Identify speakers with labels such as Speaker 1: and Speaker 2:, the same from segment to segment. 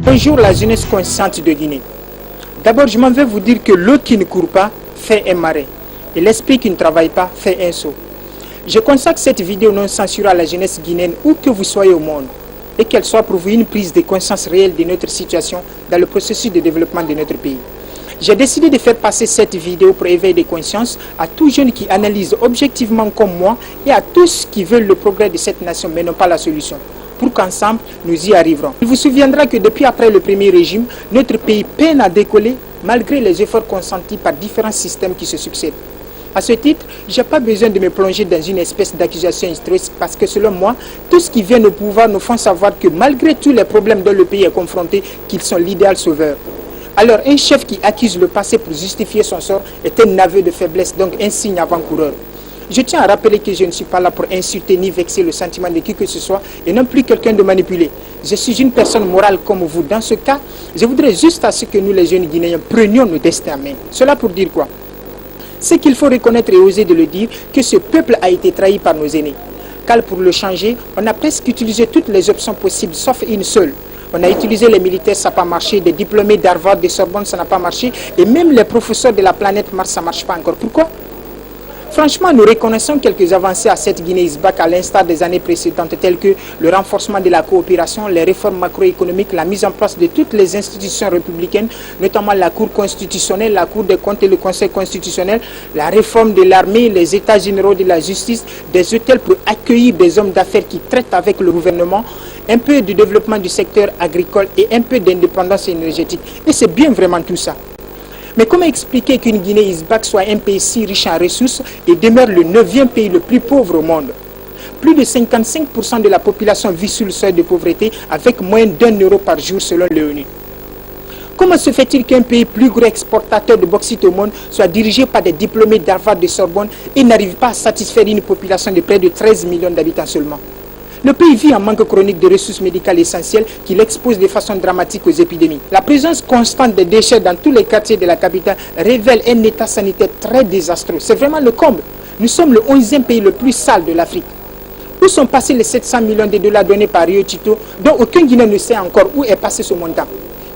Speaker 1: Bonjour la jeunesse consciente de Guinée. D'abord, je m'en vais vous dire que l'eau qui ne court pas fait un marais et l'esprit qui ne travaille pas fait un saut. Je consacre cette vidéo non censurée à la jeunesse guinéenne où que vous soyez au monde et qu'elle soit pour vous une prise de conscience réelle de notre situation dans le processus de développement de notre pays. J'ai décidé de faire passer cette vidéo pour éveiller des consciences à tous jeunes qui analysent objectivement comme moi et à tous qui veulent le progrès de cette nation mais non pas la solution, pour qu'ensemble nous y arriverons. Il vous souviendra que depuis après le premier régime, notre pays peine à décoller malgré les efforts consentis par différents systèmes qui se succèdent. À ce titre, je n'ai pas besoin de me plonger dans une espèce d'accusation historique parce que selon moi, tous qui viennent au pouvoir nous font savoir que malgré tous les problèmes dont le pays est confronté, qu'ils sont l'idéal sauveur. Alors un chef qui accuse le passé pour justifier son sort est un aveu de faiblesse, donc un signe avant-coureur. Je tiens à rappeler que je ne suis pas là pour insulter ni vexer le sentiment de qui que ce soit et non plus quelqu'un de manipulé. Je suis une personne morale comme vous. Dans ce cas, je voudrais juste à ce que nous les jeunes Guinéens prenions nos destins en main. Cela pour dire quoi? C'est qu'il faut reconnaître et oser de le dire que ce peuple a été trahi par nos aînés. Car pour le changer, on a presque utilisé toutes les options possibles sauf une seule. On a utilisé les militaires, ça n'a pas marché, des diplômés d'Harvard, de Sorbonne, ça n'a pas marché, et même les professeurs de la planète Mars, ça ne marche pas encore. Pourquoi? Franchement, nous reconnaissons quelques avancées à cette Guinée-Isbac à l'instar des années précédentes, telles que le renforcement de la coopération, les réformes macroéconomiques, la mise en place de toutes les institutions républicaines, notamment la Cour constitutionnelle, la Cour des comptes et le Conseil constitutionnel, la réforme de l'armée, les états généraux de la justice, des hôtels pour accueillir des hommes d'affaires qui traitent avec le gouvernement, un peu de développement du secteur agricole et un peu d'indépendance énergétique. Et c'est bien vraiment tout ça. Mais comment expliquer qu'une Guinée-Isbac soit un pays si riche en ressources et demeure le 9e pays le plus pauvre au monde? Plus de 55% de la population vit sous le seuil de pauvreté avec moins d'1 € par jour selon l'ONU. Comment se fait-il qu'un pays plus gros exportateur de bauxite au monde soit dirigé par des diplômés d'Harvard de Sorbonne et n'arrive pas à satisfaire une population de près de 13 millions d'habitants seulement? Le pays vit en manque chronique de ressources médicales essentielles qui l'exposent de façon dramatique aux épidémies. La présence constante des déchets dans tous les quartiers de la capitale révèle un état sanitaire très désastreux. C'est vraiment le comble. Nous sommes le 11e pays le plus sale de l'Afrique. Où sont passés les 700 millions de dollars donnés par Rio Tinto, dont aucun Guinéen ne sait encore où est passé ce montant?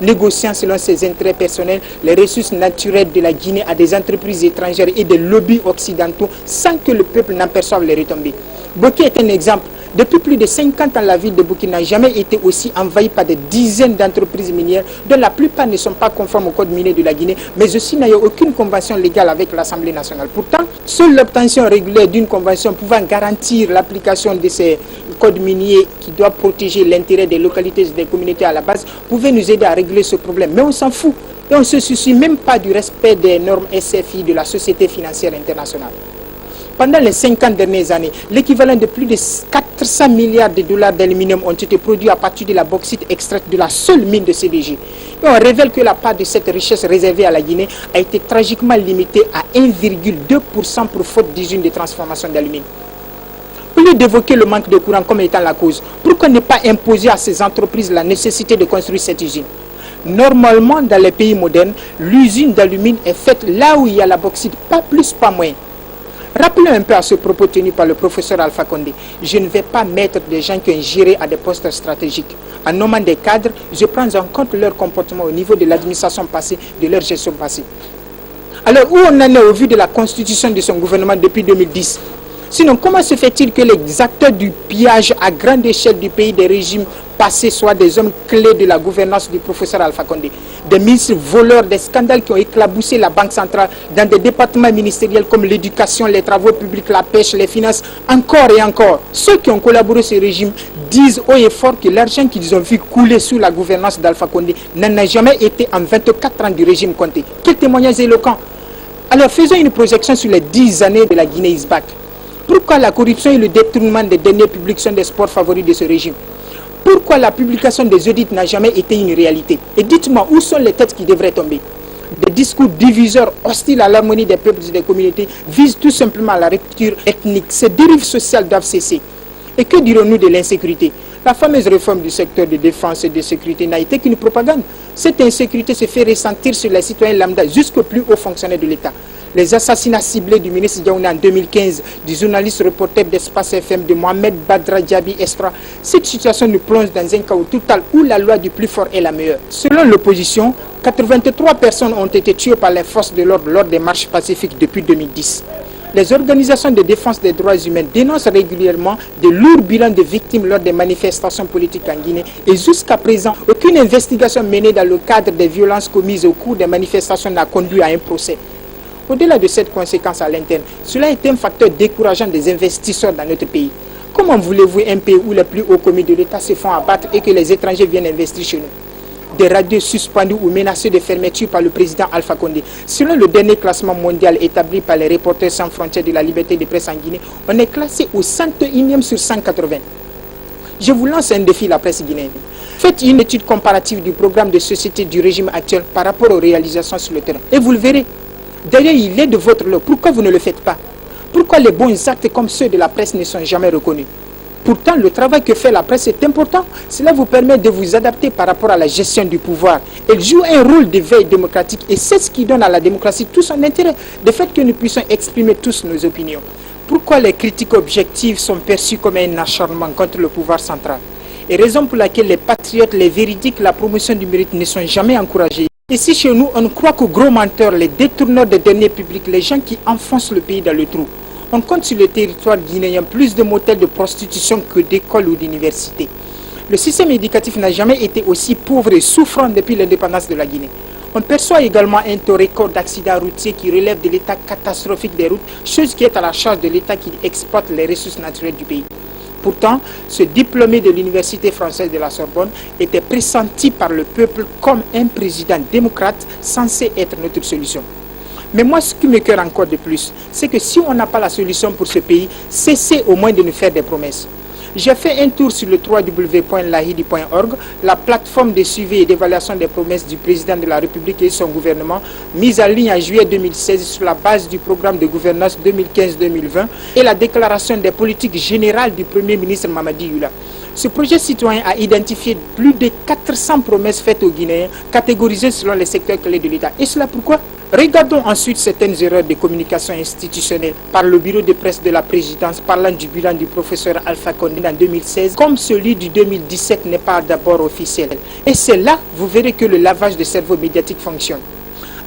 Speaker 1: Négociant selon ses intérêts personnels les ressources naturelles de la Guinée à des entreprises étrangères et des lobbies occidentaux sans que le peuple n'en perçoive les retombées. Boké est un exemple. Depuis plus de 50 ans, la ville de Boké n'a jamais été aussi envahie par des dizaines d'entreprises minières dont la plupart ne sont pas conformes au code minier de la Guinée, mais aussi n'ayant aucune convention légale avec l'Assemblée nationale. Pourtant, seule l'obtention régulière d'une convention pouvant garantir l'application de ces codes miniers qui doivent protéger l'intérêt des localités et des communautés à la base pouvait nous aider à régler ce problème. Mais on s'en fout et on ne se soucie même pas du respect des normes SFI de la Société financière internationale. Pendant les 50 dernières années, l'équivalent de plus de 400 milliards de dollars d'aluminium ont été produits à partir de la bauxite extraite de la seule mine de CDG. Et on révèle que la part de cette richesse réservée à la Guinée a été tragiquement limitée à 1,2% pour faute d'usines de transformation d'aluminium. Au lieu d'évoquer le manque de courant comme étant la cause, pourquoi ne pas imposer à ces entreprises la nécessité de construire cette usine? Normalement, dans les pays modernes, l'usine d'aluminium est faite là où il y a la bauxite, pas plus, pas moins. Rappelons un peu à ce propos tenu par le professeur Alpha Condé. Je ne vais pas mettre des gens qui ont géré à des postes stratégiques. En nommant des cadres, je prends en compte leur comportement au niveau de l'administration passée, de leur gestion passée. Alors, où on en est au vu de la constitution de son gouvernement depuis 2010? Sinon, comment se fait-il que les acteurs du pillage à grande échelle du pays des régimes passés soient des hommes clés de la gouvernance du professeur Alpha Condé? Des ministres voleurs, des scandales qui ont éclaboussé la Banque centrale dans des départements ministériels comme l'éducation, les travaux publics, la pêche, les finances, encore et encore. Ceux qui ont collaboré ce régime disent haut et fort que l'argent qu'ils ont vu couler sous la gouvernance d'Alpha Condé n'en a jamais été en 24 ans du régime Conté. Quel témoignage éloquent! Alors faisons une projection sur les 10 années de la Guinée-Isbac. Pourquoi la corruption et le détournement des deniers publics sont des sports favoris de ce régime? Pourquoi la publication des audits n'a jamais été une réalité? Et dites-moi, où sont les têtes qui devraient tomber? Des discours diviseurs, hostiles à l'harmonie des peuples et des communautés, visent tout simplement à la rupture ethnique. Ces dérives sociales doivent cesser. Et que dirons-nous de l'insécurité? La fameuse réforme du secteur de défense et de sécurité n'a été qu'une propagande. Cette insécurité se fait ressentir sur les citoyens lambda jusqu'aux plus hauts fonctionnaires de l'État. Les assassinats ciblés du ministre Diaouna en 2015, du journaliste reporter d'Espace FM de Mohamed Badra Diaby Estra, cette situation nous plonge dans un chaos total où la loi du plus fort est la meilleure. Selon l'opposition, 83 personnes ont été tuées par les forces de l'ordre lors des marches pacifiques depuis 2010. Les organisations de défense des droits humains dénoncent régulièrement de lourds bilans de victimes lors des manifestations politiques en Guinée et jusqu'à présent, aucune investigation menée dans le cadre des violences commises au cours des manifestations n'a conduit à un procès. Au-delà de cette conséquence à l'interne, cela est un facteur décourageant des investisseurs dans notre pays. Comment voulez-vous un pays où les plus hauts commis de l'État se font abattre et que les étrangers viennent investir chez nous? Des radios suspendus ou menacés de fermeture par le président Alpha Condé. Selon le dernier classement mondial établi par les Reporters sans frontières de la liberté de presse en Guinée, on est classé au 101e sur 180. Je vous lance un défi, la presse guinéenne. Faites une étude comparative du programme de société du régime actuel par rapport aux réalisations sur le terrain. Et vous le verrez. D'ailleurs, il est de votre lot. Pourquoi vous ne le faites pas? Pourquoi les bons actes comme ceux de la presse ne sont jamais reconnus? Pourtant, le travail que fait la presse est important. Cela vous permet de vous adapter par rapport à la gestion du pouvoir. Elle joue un rôle de veille démocratique et c'est ce qui donne à la démocratie tout son intérêt. Le fait que nous puissions exprimer tous nos opinions. Pourquoi les critiques objectives sont perçues comme un acharnement contre le pouvoir central? Et raison pour laquelle les patriotes, les véridiques, la promotion du mérite ne sont jamais encouragés. Ici chez nous, on croit qu'aux gros menteurs, les détourneurs des deniers publics, les gens qui enfoncent le pays dans le trou. On compte sur le territoire guinéen plus de motels de prostitution que d'écoles ou d'universités. Le système éducatif n'a jamais été aussi pauvre et souffrant depuis l'indépendance de la Guinée. On perçoit également un taux record d'accidents routiers qui relève de l'état catastrophique des routes, chose qui est à la charge de l'État qui exploite les ressources naturelles du pays. Pourtant, ce diplômé de l'Université française de la Sorbonne était pressenti par le peuple comme un président démocrate censé être notre solution. Mais moi, ce qui me cœur encore de plus, c'est que si on n'a pas la solution pour ce pays, cessez au moins de nous faire des promesses. J'ai fait un tour sur le www.lahidi.org, la plateforme de suivi et d'évaluation des promesses du président de la République et son gouvernement, mise en ligne en juillet 2016 sur la base du programme de gouvernance 2015-2020 et la déclaration des politiques générales du Premier ministre Mamadi Yula. Ce projet citoyen a identifié plus de 400 promesses faites aux Guinéens, catégorisées selon les secteurs clés de l'État. Et cela pourquoi? Regardons ensuite certaines erreurs de communication institutionnelle par le bureau de presse de la présidence parlant du bilan du professeur Alpha Condé en 2016, comme celui du 2017 n'est pas d'abord officiel. Et c'est là, vous verrez que le lavage de cerveau médiatique fonctionne.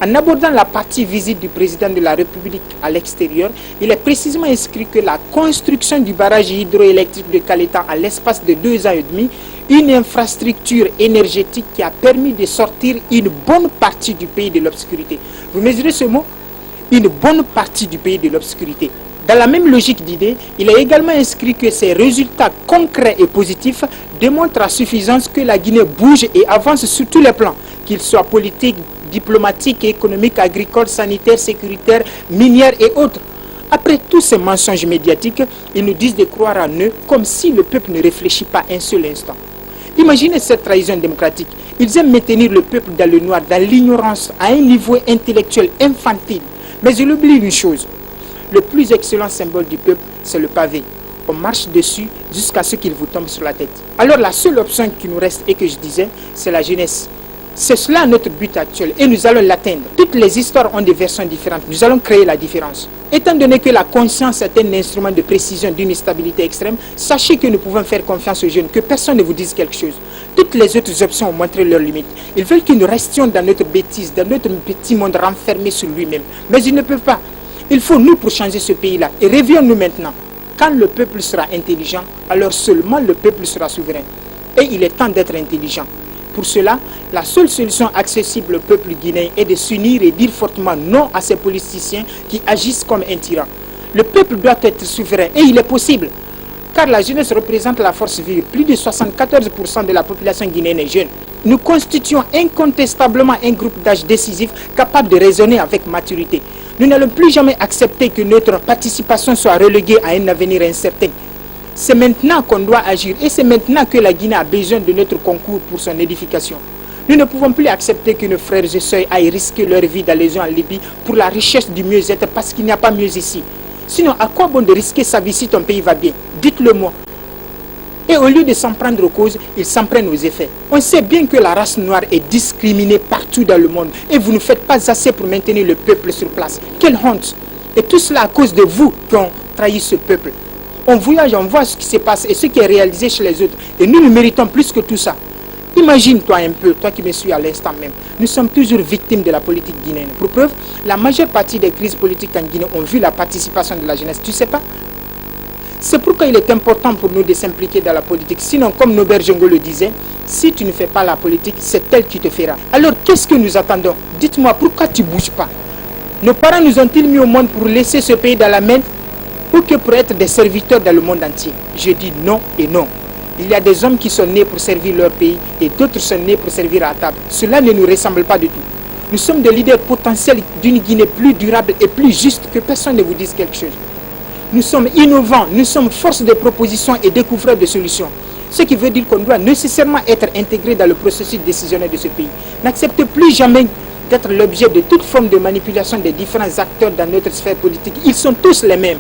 Speaker 1: En abordant la partie visite du président de la République à l'extérieur, il est précisément inscrit que la construction du barrage hydroélectrique de Calétan à l'espace de 2 ans et demi, une infrastructure énergétique qui a permis de sortir une bonne partie du pays de l'obscurité. Vous mesurez ce mot? Une bonne partie du pays de l'obscurité. Dans la même logique d'idée, il est également inscrit que ces résultats concrets et positifs démontrent à suffisance que la Guinée bouge et avance sur tous les plans, qu'ils soient politiques, diplomatiques, économiques, agricoles, sanitaires, sécuritaires, minières et autres. Après tous ces mensonges médiatiques, ils nous disent de croire en eux comme si le peuple ne réfléchit pas un seul instant. Imaginez cette trahison démocratique. Ils aiment maintenir le peuple dans le noir, dans l'ignorance, à un niveau intellectuel infantile. Mais ils oublient une chose. Le plus excellent symbole du peuple, c'est le pavé. On marche dessus jusqu'à ce qu'il vous tombe sur la tête. Alors la seule option qui nous reste et que je disais, c'est la jeunesse. C'est cela notre but actuel et nous allons l'atteindre. Toutes les histoires ont des versions différentes. Nous allons créer la différence. Étant donné que la conscience est un instrument de précision d'une stabilité extrême, sachez que nous pouvons faire confiance aux jeunes, que personne ne vous dise quelque chose. Toutes les autres options ont montré leurs limites. Ils veulent que nous restions dans notre bêtise, dans notre petit monde renfermé sur lui-même. Mais ils ne peuvent pas. Il faut nous pour changer ce pays-là. Et réveillons-nous maintenant. Quand le peuple sera intelligent, alors seulement le peuple sera souverain. Et il est temps d'être intelligent. Pour cela, la seule solution accessible au peuple guinéen est de s'unir et dire fortement non à ces politiciens qui agissent comme un tyran. Le peuple doit être souverain et il est possible. Car la jeunesse représente la force vive. Plus de 74% de la population guinéenne est jeune. Nous constituons incontestablement un groupe d'âge décisif capable de raisonner avec maturité. Nous n'allons plus jamais accepter que notre participation soit reléguée à un avenir incertain. C'est maintenant qu'on doit agir et c'est maintenant que la Guinée a besoin de notre concours pour son édification. Nous ne pouvons plus accepter que nos frères et sœurs aillent risquer leur vie d'aller en Libye pour la recherche du mieux-être parce qu'il n'y a pas mieux ici. Sinon, à quoi bon de risquer sa vie si ton pays va bien? Dites-le moi. Et au lieu de s'en prendre aux causes, ils s'en prennent aux effets. On sait bien que la race noire est discriminée partout dans le monde et vous ne faites pas assez pour maintenir le peuple sur place. Quelle honte! Et tout cela à cause de vous qui ont trahi ce peuple. On voyage, on voit ce qui se passe et ce qui est réalisé chez les autres. Et nous méritons plus que tout ça. Imagine-toi un peu, toi qui me suis à l'instant même. Nous sommes toujours victimes de la politique guinéenne. Pour preuve, la majeure partie des crises politiques en Guinée ont vu la participation de la jeunesse. Tu sais pas? C'est pourquoi il est important pour nous de s'impliquer dans la politique. Sinon, comme Norbert Zongo le disait, si tu ne fais pas la politique, c'est elle qui te fera. Alors, qu'est-ce que nous attendons? Dites-moi, pourquoi tu ne bouges pas? Nos parents nous ont-ils mis au monde pour laisser ce pays dans la main ou que pour être des serviteurs dans le monde entier? Je dis non et non. Il y a des hommes qui sont nés pour servir leur pays et d'autres sont nés pour servir à table. Cela ne nous ressemble pas du tout. Nous sommes des leaders potentiels d'une Guinée plus durable et plus juste, que personne ne vous dise quelque chose. Nous sommes innovants, nous sommes force de propositions et découvreurs de solutions. Ce qui veut dire qu'on doit nécessairement être intégré dans le processus décisionnel de ce pays. N'acceptez plus jamais d'être l'objet de toute forme de manipulation des différents acteurs dans notre sphère politique. Ils sont tous les mêmes.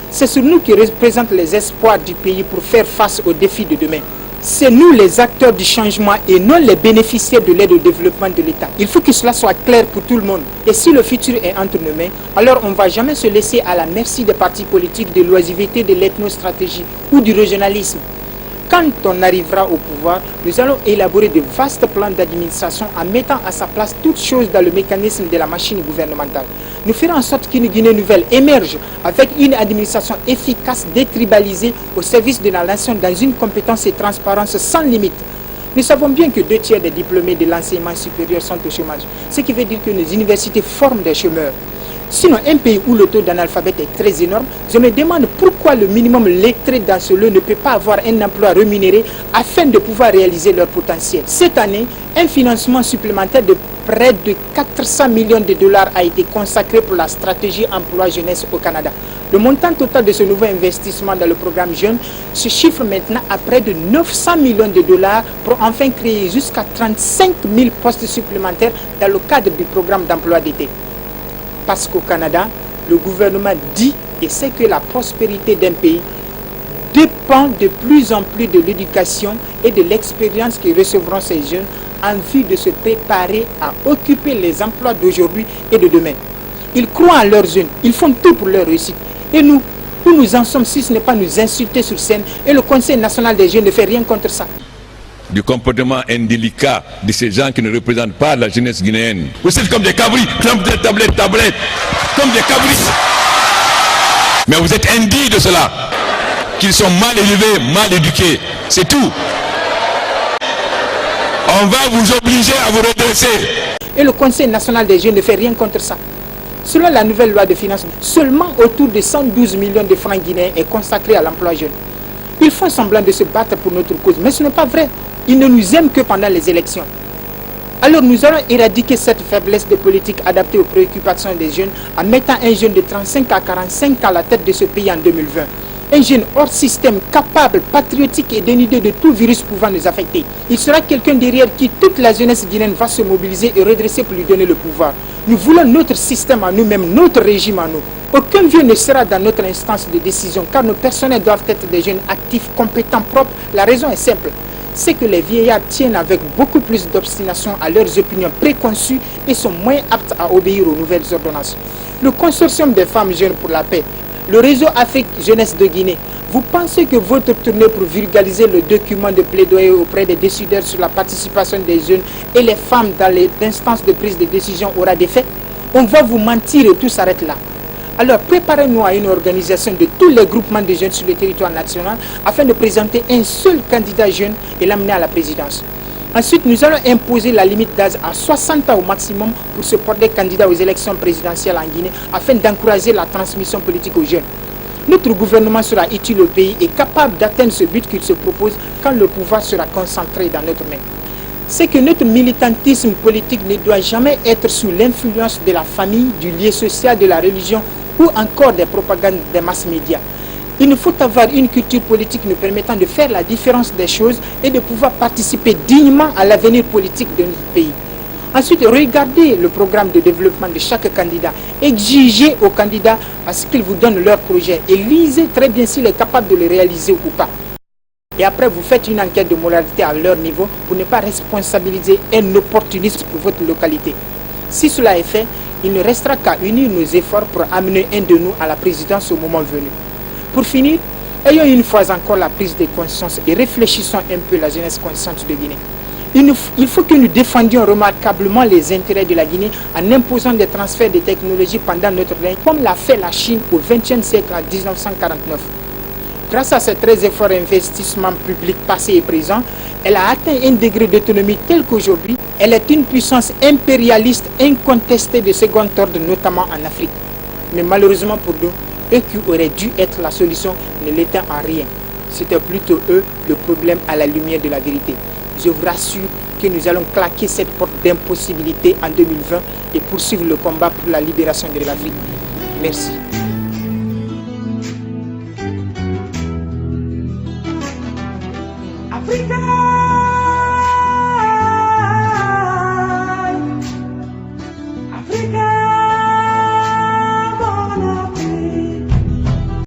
Speaker 1: C'est sur nous qui représentent les espoirs du pays pour faire face aux défis de demain. C'est nous les acteurs du changement et non les bénéficiaires de l'aide au développement de l'État. Il faut que cela soit clair pour tout le monde. Et si le futur est entre nos mains, alors on ne va jamais se laisser à la merci des partis politiques, de l'oisiveté, de l'ethnostratégie ou du régionalisme. Quand on arrivera au pouvoir, nous allons élaborer de vastes plans d'administration en mettant à sa place toutes choses dans le mécanisme de la machine gouvernementale. Nous ferons en sorte qu'une Guinée nouvelle émerge avec une administration efficace, détribalisée au service de la nation dans une compétence et transparence sans limite. Nous savons bien que 2 tiers des diplômés de l'enseignement supérieur sont au chômage, ce qui veut dire que nos universités forment des chômeurs. Sinon, un pays où le taux d'analphabète est très énorme, je me demande pourquoi le minimum lettré dans ce lot ne peut pas avoir un emploi rémunéré afin de pouvoir réaliser leur potentiel. Cette année, un financement supplémentaire de près de 400 millions de dollars a été consacré pour la stratégie emploi jeunesse au Canada. Le montant total de ce nouveau investissement dans le programme Jeunes se chiffre maintenant à près de 900 millions de dollars pour enfin créer jusqu'à 35 000 postes supplémentaires dans le cadre du programme d'emploi d'été. Parce qu'au Canada, le gouvernement dit et sait que la prospérité d'un pays dépend de plus en plus de l'éducation et de l'expérience que recevront ces jeunes en vue de se préparer à occuper les emplois d'aujourd'hui et de demain. Ils croient en leurs jeunes, ils font tout pour leur réussite. Et nous, où nous en sommes si ce n'est pas nous insulter sur scène, et le Conseil national des jeunes ne fait rien contre ça.
Speaker 2: Du comportement indélicat de ces gens qui ne représentent pas la jeunesse guinéenne. Vous êtes comme des cabris, comme des tablettes, comme des cabris. Mais vous êtes indignes de cela. Qu'ils sont mal élevés, mal éduqués. C'est tout. On va vous obliger à vous redresser.
Speaker 1: Et le Conseil national des jeunes ne fait rien contre ça. Selon la nouvelle loi de finances, seulement autour de 112 millions de francs guinéens est consacré à l'emploi jeune. Ils font semblant de se battre pour notre cause, mais ce n'est pas vrai. Ils ne nous aiment que pendant les élections. Alors nous allons éradiquer cette faiblesse de politique adaptée aux préoccupations des jeunes en mettant un jeune de 35 à 45 ans à la tête de ce pays en 2020. Un jeune hors système, capable, patriotique et dénudé de tout virus pouvant nous affecter. Il sera quelqu'un derrière qui toute la jeunesse guinéenne va se mobiliser et redresser pour lui donner le pouvoir. Nous voulons notre système à nous-mêmes, notre régime à nous. Aucun vieux ne sera dans notre instance de décision car nos personnels doivent être des jeunes actifs, compétents, propres. La raison est simple. C'est que les vieillards tiennent avec beaucoup plus d'obstination à leurs opinions préconçues et sont moins aptes à obéir aux nouvelles ordonnances. Le consortium des femmes jeunes pour la paix, le réseau Afrique Jeunesse de Guinée, vous pensez que votre tournée pour vulgariser le document de plaidoyer auprès des décideurs sur la participation des jeunes et les femmes dans les instances de prise de décision aura des faits? On va vous mentir et tout s'arrête là. Alors préparez-nous à une organisation de tous les groupements de jeunes sur le territoire national afin de présenter un seul candidat jeune et l'amener à la présidence. Ensuite, nous allons imposer la limite d'âge à 60 ans au maximum pour se porter candidat aux élections présidentielles en Guinée afin d'encourager la transmission politique aux jeunes. Notre gouvernement sera utile au pays et capable d'atteindre ce but qu'il se propose quand le pouvoir sera concentré dans notre main. C'est que notre militantisme politique ne doit jamais être sous l'influence de la famille, du lien social, de la religion ou encore des propagandes des masses médias. Il nous faut avoir une culture politique nous permettant de faire la différence des choses et de pouvoir participer dignement à l'avenir politique de notre pays. Ensuite, regardez le programme de développement de chaque candidat. Exigez aux candidats à ce qu'ils vous donnent leur projet et lisez très bien s'il est capable de le réaliser ou pas. Et après, vous faites une enquête de moralité à leur niveau pour ne pas responsabiliser un opportuniste pour votre localité. Si cela est fait, il ne restera qu'à unir nos efforts pour amener un de nous à la présidence au moment venu. Pour finir, ayons une fois encore la prise de conscience et réfléchissons un peu la jeunesse consciente de Guinée. Il faut que nous défendions remarquablement les intérêts de la Guinée en imposant des transferts de technologies pendant notre règne, comme l'a fait la Chine au XXe siècle en 1949. Grâce à ces très efforts d'investissement public passé et présent, elle a atteint un degré d'autonomie tel qu'aujourd'hui, elle est une puissance impérialiste incontestée de second ordre, notamment en Afrique. Mais malheureusement pour nous, eux qui auraient dû être la solution ne l'étaient en rien. C'était plutôt eux le problème à la lumière de la vérité. Je vous rassure que nous allons claquer cette porte d'impossibilité en 2020 et poursuivre le combat pour la libération de l'Afrique. Merci.
Speaker 3: Africa! Africa!